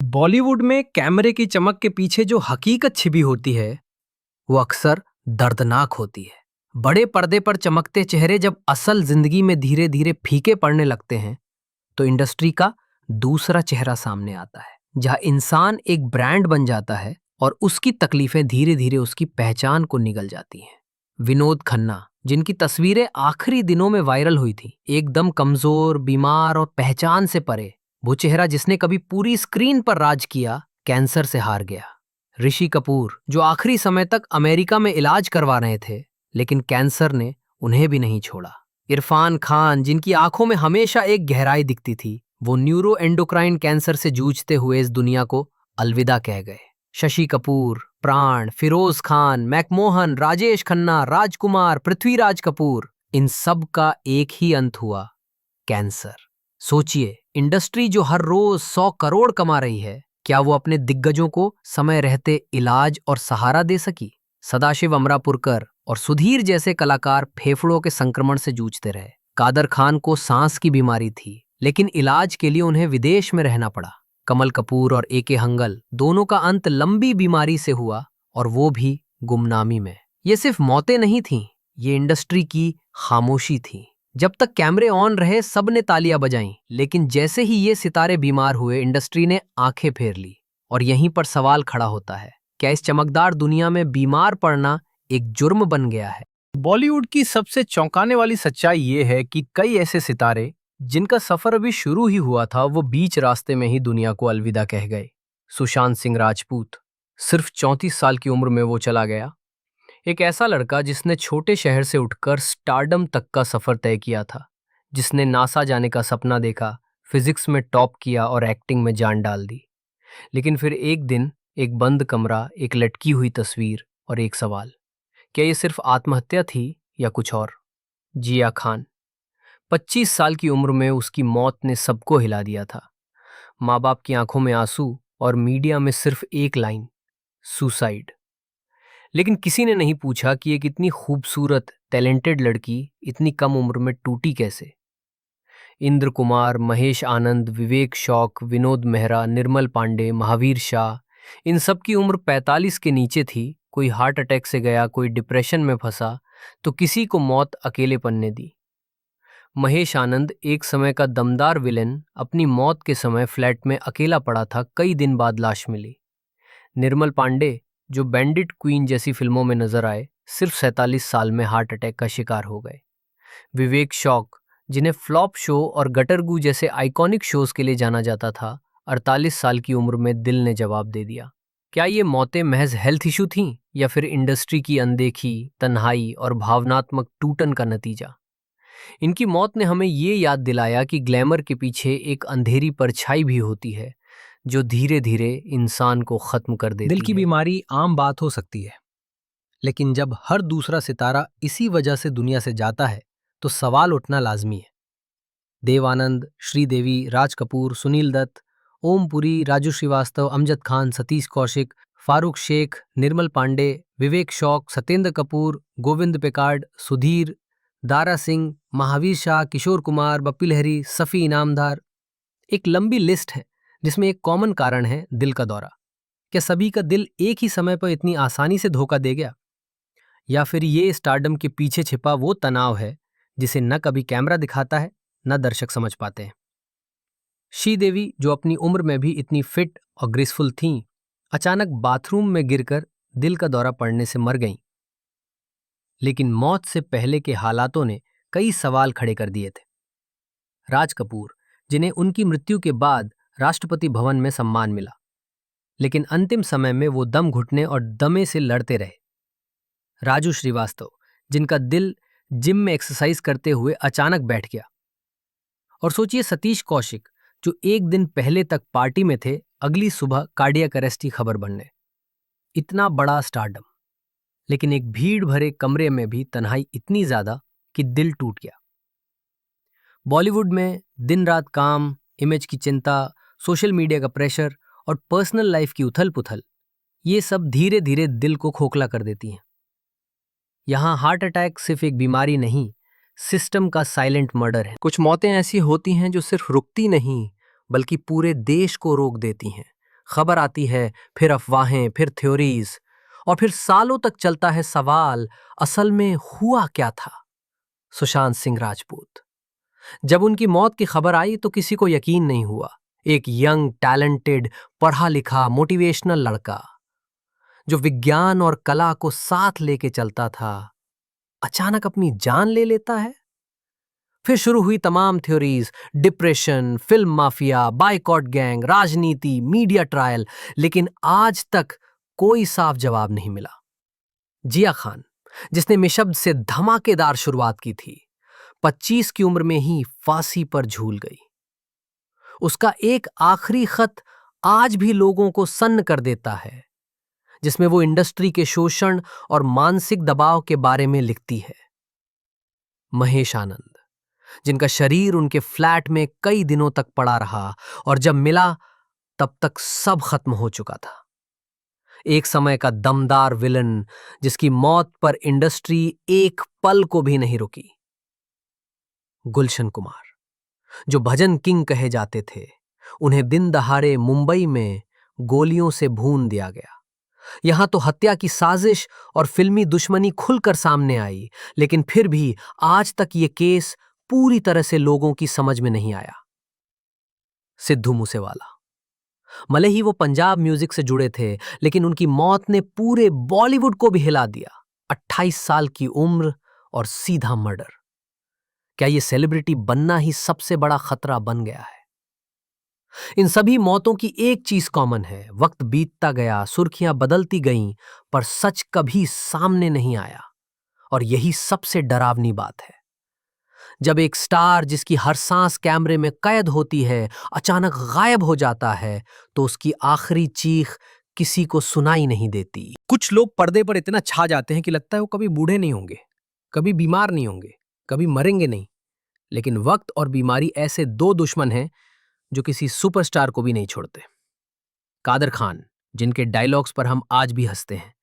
बॉलीवुड में कैमरे की चमक के पीछे जो हकीकत छिपी होती है वो अक्सर दर्दनाक होती है। बड़े पर्दे पर चमकते चेहरे जब असल जिंदगी में धीरे धीरे फीके पड़ने लगते हैं तो इंडस्ट्री का दूसरा चेहरा सामने आता है, जहां इंसान एक ब्रांड बन जाता है और उसकी तकलीफें धीरे धीरे उसकी पहचान को निगल जाती हैं। विनोद खन्ना, जिनकी तस्वीरें आखिरी दिनों में वायरल हुई थी, एकदम कमजोर, बीमार और पहचान से परे। वो चेहरा जिसने कभी पूरी स्क्रीन पर राज किया, कैंसर से हार गया। ऋषि कपूर, जो आखिरी समय तक अमेरिका में इलाज करवा रहे थे, लेकिन कैंसर ने उन्हें भी नहीं छोड़ा। इरफान खान, जिनकी आंखों में हमेशा एक गहराई दिखती थी, वो न्यूरो एंडोक्राइन कैंसर से जूझते हुए इस दुनिया को अलविदा कह गए। शशि कपूर, प्राण, फिरोज खान, मैकमोहन, राजेश खन्ना, राजकुमार, पृथ्वीराज कपूर, इन सब का एक ही अंत हुआ, कैंसर। सोचिए, इंडस्ट्री जो हर रोज 100 करोड़ कमा रही है, क्या वो अपने दिग्गजों को समय रहते इलाज और सहारा दे सकी? सदाशिव अमरापुरकर और सुधीर जैसे कलाकार फेफड़ों के संक्रमण से जूझते रहे। कादर खान को सांस की बीमारी थी, लेकिन इलाज के लिए उन्हें विदेश में रहना पड़ा। कमल कपूर और ए के हंगल, दोनों का अंत लंबी बीमारी से हुआ, और वो भी गुमनामी में। ये सिर्फ मौतें नहीं थीं, ये इंडस्ट्री की खामोशी थी। जब तक कैमरे ऑन रहे सबने तालियां बजाईं, लेकिन जैसे ही ये सितारे बीमार हुए, इंडस्ट्री ने आंखें फेर ली। और यहीं पर सवाल खड़ा होता है, क्या इस चमकदार दुनिया में बीमार पड़ना एक जुर्म बन गया है? बॉलीवुड की सबसे चौंकाने वाली सच्चाई ये है कि कई ऐसे सितारे जिनका सफर अभी शुरू ही हुआ था, वो बीच रास्ते में ही दुनिया को अलविदा कह गए। सुशांत सिंह राजपूत, सिर्फ 34 साल की उम्र में वो चला गया। एक ऐसा लड़का जिसने छोटे शहर से उठकर स्टारडम तक का सफर तय किया था, जिसने नासा जाने का सपना देखा, फिजिक्स में टॉप किया और एक्टिंग में जान डाल दी। लेकिन फिर एक दिन, एक बंद कमरा, एक लटकी हुई तस्वीर और एक सवाल, क्या ये सिर्फ आत्महत्या थी या कुछ और? जिया खान, 25 साल की उम्र में उसकी मौत ने सबको हिला दिया था। माँ बाप की आंखों में आंसू और मीडिया में सिर्फ एक लाइन, सुसाइड। लेकिन किसी ने नहीं पूछा कि एक इतनी खूबसूरत, टैलेंटेड लड़की इतनी कम उम्र में टूटी कैसे। इंद्र कुमार, महेश आनंद, विवेक शौक, विनोद मेहरा, निर्मल पांडे, महावीर शाह, इन सब की उम्र 45 के नीचे थी। कोई हार्ट अटैक से गया, कोई डिप्रेशन में फंसा, तो किसी को मौत अकेलेपन ने दी। महेश आनंद, एक समय का दमदार विलेन, अपनी मौत के समय फ्लैट में अकेला पड़ा था, कई दिन बाद लाश मिली। निर्मल पांडे, जो बैंडिट क्वीन जैसी फिल्मों में नजर आए, सिर्फ 47 साल में हार्ट अटैक का शिकार हो गए। विवेक शौक, जिन्हें फ्लॉप शो और गटरगू जैसे आइकॉनिक शोज के लिए जाना जाता था, 48 साल की उम्र में दिल ने जवाब दे दिया। क्या ये मौतें महज हेल्थ इशू थीं या फिर इंडस्ट्री की अनदेखी, तन्हाई और भावनात्मक टूटन का नतीजा? इनकी मौत ने हमें ये याद दिलाया कि ग्लैमर के पीछे एक अंधेरी परछाई भी होती है, जो धीरे धीरे इंसान को खत्म कर देती है। दिल की बीमारी आम बात हो सकती है, लेकिन जब हर दूसरा सितारा इसी वजह से दुनिया से जाता है तो सवाल उठना लाजमी है। देव आनंद, श्रीदेवी, राज कपूर, सुनील दत्त, ओम पुरी, राजू श्रीवास्तव, अमजद खान, सतीश कौशिक, फारूक शेख, निर्मल पांडे, विवेक शौक, सत्येंद्र कपूर, गोविंद पेकार्ड, सुधीर, दारा सिंह, महावीर शाह, किशोर कुमार, बप्पी लहरी, सफ़ी इनामदार, एक लंबी लिस्ट है जिसमें एक कॉमन कारण है, दिल का दौरा। क्या सभी का दिल एक ही समय पर इतनी आसानी से धोखा दे गया, या फिर ये स्टारडम के पीछे छिपा वो तनाव है जिसे न कभी कैमरा दिखाता है, न दर्शक समझ पाते हैं? श्रीदेवी, जो अपनी उम्र में भी इतनी फिट और ग्रेसफुल थीं, अचानक बाथरूम में गिरकर दिल का दौरा पड़ने से मर गईं। लेकिन मौत से पहले के हालातों ने कई सवाल खड़े कर दिए थे। राज कपूर, जिन्हें उनकी मृत्यु के बाद राष्ट्रपति भवन में सम्मान मिला, लेकिन अंतिम समय में वो दम घुटने और दमे से लड़ते रहे। राजू श्रीवास्तव, जिनका दिल जिम में एक्सरसाइज करते हुए अचानक बैठ गया। और सोचिए सतीश कौशिक, जो एक दिन पहले तक पार्टी में थे, अगली सुबह कार्डियक अरेस्ट की खबर बनने। इतना बड़ा स्टारडम, लेकिन एक भीड़ भरे कमरे में भी तन्हाई इतनी ज्यादा कि दिल टूट गया। बॉलीवुड में दिन रात काम, इमेज की चिंता, सोशल मीडिया का प्रेशर और पर्सनल लाइफ की उथल पुथल, ये सब धीरे धीरे दिल को खोखला कर देती हैं। यहाँ हार्ट अटैक सिर्फ एक बीमारी नहीं, सिस्टम का साइलेंट मर्डर है। कुछ मौतें ऐसी होती हैं जो सिर्फ रुकती नहीं, बल्कि पूरे देश को रोक देती हैं। खबर आती है, फिर अफवाहें, फिर थ्योरीज, और फिर सालों तक चलता है सवाल, असल में हुआ क्या था। सुशांत सिंह राजपूत, जब उनकी मौत की खबर आई तो किसी को यकीन नहीं हुआ। एक यंग, टैलेंटेड, पढ़ा लिखा, मोटिवेशनल लड़का जो विज्ञान और कला को साथ लेके चलता था, अचानक अपनी जान ले लेता है। फिर शुरू हुई तमाम theories, depression, film mafia, boycott gang, राजनीति, मीडिया ट्रायल, लेकिन आज तक कोई साफ जवाब नहीं मिला। जिया खान, जिसने निशब्द से धमाकेदार शुरुआत की थी, 25 की उम्र में ही फांसी पर झूल गई। उसका एक आखिरी खत आज भी लोगों को सन्न कर देता है, जिसमें वो इंडस्ट्री के शोषण और मानसिक दबाव के बारे में लिखती है। महेश आनंद, जिनका शरीर उनके फ्लैट में कई दिनों तक पड़ा रहा और जब मिला तब तक सब खत्म हो चुका था। एक समय का दमदार विलन जिसकी मौत पर इंडस्ट्री एक पल को भी नहीं रुकी। गुलशन कुमार, जो भजन किंग कहे जाते थे, उन्हें दिन दहाड़े मुंबई में गोलियों से भून दिया गया। यहां तो हत्या की साजिश और फिल्मी दुश्मनी खुलकर सामने आई, लेकिन फिर भी आज तक ये केस पूरी तरह से लोगों की समझ में नहीं आया। सिद्धू मूसेवाला, भले ही वो पंजाब म्यूजिक से जुड़े थे, लेकिन उनकी मौत ने पूरे बॉलीवुड को भी हिला दिया। 28 साल की उम्र और सीधा मर्डर। क्या ये सेलिब्रिटी बनना ही सबसे बड़ा खतरा बन गया है? इन सभी मौतों की एक चीज कॉमन है, वक्त बीतता गया, सुर्खियां बदलती गईं, पर सच कभी सामने नहीं आया। और यही सबसे डरावनी बात है। जब एक स्टार जिसकी हर सांस कैमरे में कैद होती है अचानक गायब हो जाता है, तो उसकी आखिरी चीख किसी को सुनाई नहीं देती। कुछ लोग पर्दे पर इतना छा जाते हैं कि लगता है वो कभी बूढ़े नहीं होंगे, कभी बीमार नहीं होंगे, कभी मरेंगे नहीं। लेकिन वक्त और बीमारी ऐसे दो दुश्मन हैं जो किसी सुपरस्टार को भी नहीं छोड़ते। कादर खान, जिनके डायलॉग्स पर हम आज भी हंसते हैं,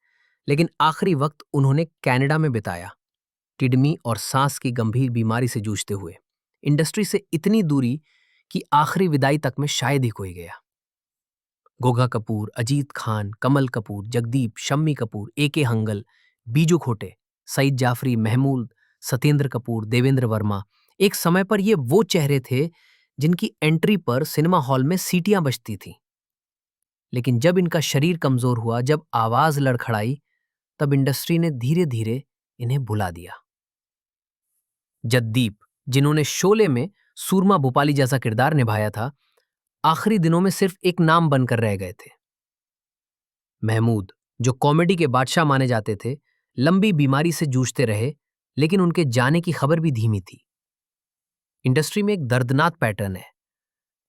लेकिन आखिरी वक्त उन्होंने कनाडा में बिताया, किडनी और सांस की गंभीर बीमारी से जूझते हुए। इंडस्ट्री से इतनी दूरी कि आखिरी विदाई तक में शायद ही कोई गया। गोगा कपूर, अजीत खान, कमल कपूर, जगदीप, शम्मी कपूर, ए.के. हंगल, बीजू खोटे, सईद जाफरी, महमूद, सत्येंद्र कपूर, देवेंद्र वर्मा, एक समय पर ये वो चेहरे थे जिनकी एंट्री पर सिनेमा हॉल में सीटियां बजती थीं। लेकिन जब इनका शरीर कमजोर हुआ, जब आवाज लड़खड़ाई, तब इंडस्ट्री ने धीरे धीरे इन्हें भुला दिया। जगदीप, जिन्होंने शोले में सूरमा भोपाली जैसा किरदार निभाया था, आखिरी दिनों में सिर्फ एक नाम बनकर रह गए थे। महमूद, जो कॉमेडी के बादशाह माने जाते थे, लंबी बीमारी से जूझते रहे, लेकिन उनके जाने की खबर भी धीमी थी। इंडस्ट्री में एक दर्दनाक पैटर्न है,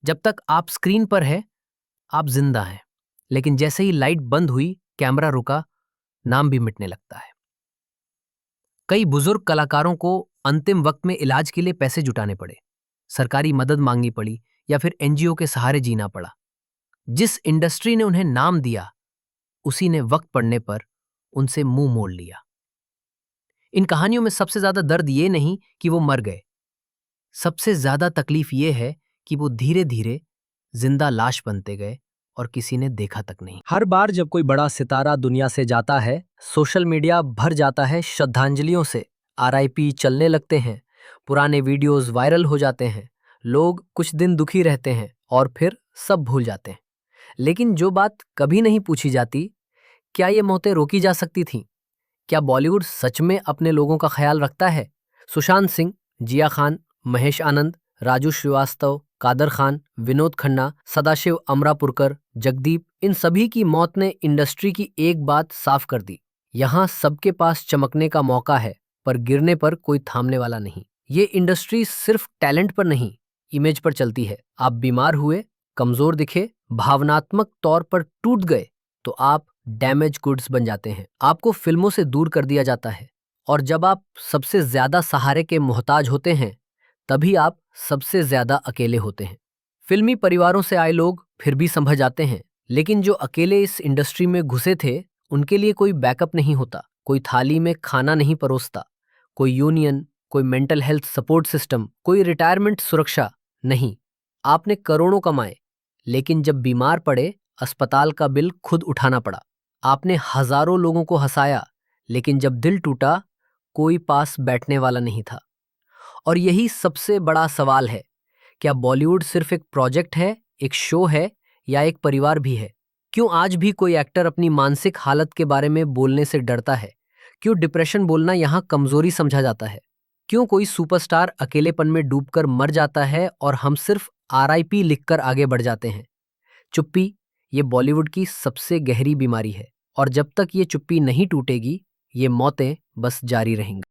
जब तक आप स्क्रीन पर हैं, आप जिंदा हैं, लेकिन जैसे ही लाइट बंद हुई, कैमरा रुका, नाम भी मिटने लगता है। कई बुजुर्ग कलाकारों को अंतिम वक्त में इलाज के लिए पैसे जुटाने पड़े, सरकारी मदद मांगनी पड़ी या फिर एनजीओ के सहारे जीना पड़ा। जिस इंडस्ट्री ने उन्हें नाम दिया, उसी ने वक्त पड़ने पर उनसे मुंह मोड़ लिया। इन कहानियों में सबसे ज्यादा दर्द ये नहीं कि वो मर गए, सबसे ज्यादा तकलीफ ये है कि वो धीरे धीरे जिंदा लाश बनते गए और किसी ने देखा तक नहीं। हर बार जब कोई बड़ा सितारा दुनिया से जाता है, सोशल मीडिया भर जाता है श्रद्धांजलियों से। आरआईपी चलने लगते हैं, पुराने वीडियोस वायरल हो जाते हैं, लोग कुछ दिन दुखी रहते हैं और फिर सब भूल जाते हैं। लेकिन जो बात कभी नहीं पूछी जाती, क्या ये मौतें रोकी जा सकती थीं? क्या बॉलीवुड सच में अपने लोगों का ख्याल रखता है? सुशांत सिंह, जिया खान, महेश आनंद, राजू श्रीवास्तव, कादर खान, विनोद खन्ना, सदाशिव अमरापुरकर, जगदीप, इन सभी की मौत ने इंडस्ट्री की एक बात साफ कर दी। यहाँ सबके पास चमकने का मौका है, पर गिरने पर कोई थामने वाला नहीं। ये इंडस्ट्री सिर्फ टैलेंट पर नहीं, इमेज पर चलती है। आप बीमार हुए, कमजोर दिखे, भावनात्मक तौर पर टूट गए, तो आप डैमेज गुड्स बन जाते हैं। आपको फिल्मों से दूर कर दिया जाता है, और जब आप सबसे ज्यादा सहारे के मोहताज होते हैं, तभी आप सबसे ज्यादा अकेले होते हैं। फिल्मी परिवारों से आए लोग फिर भी संभल जाते हैं, लेकिन जो अकेले इस इंडस्ट्री में घुसे थे, उनके लिए कोई बैकअप नहीं होता, कोई थाली में खाना नहीं परोसता, कोई यूनियन, कोई मेंटल हेल्थ सपोर्ट सिस्टम, कोई रिटायरमेंट सुरक्षा नहीं। आपने करोड़ों कमाए, लेकिन जब बीमार पड़े, अस्पताल का बिल खुद उठाना पड़ा। आपने हजारों लोगों को हंसाया, लेकिन जब दिल टूटा, कोई पास बैठने वाला नहीं था। और यही सबसे बड़ा सवाल है, क्या बॉलीवुड सिर्फ एक प्रोजेक्ट है, एक शो है, या एक परिवार भी है? क्यों आज भी कोई एक्टर अपनी मानसिक हालत के बारे में बोलने से डरता है? क्यों डिप्रेशन बोलना यहाँ कमजोरी समझा जाता है? क्यों कोई सुपरस्टार अकेलेपन में डूबकर मर जाता है और हम सिर्फ आरआईपी लिखकर आगे बढ़ जाते हैं? चुप्पी, ये बॉलीवुड की सबसे गहरी बीमारी है, और जब तक ये चुप्पी नहीं टूटेगी, ये मौतें बस जारी रहेंगी।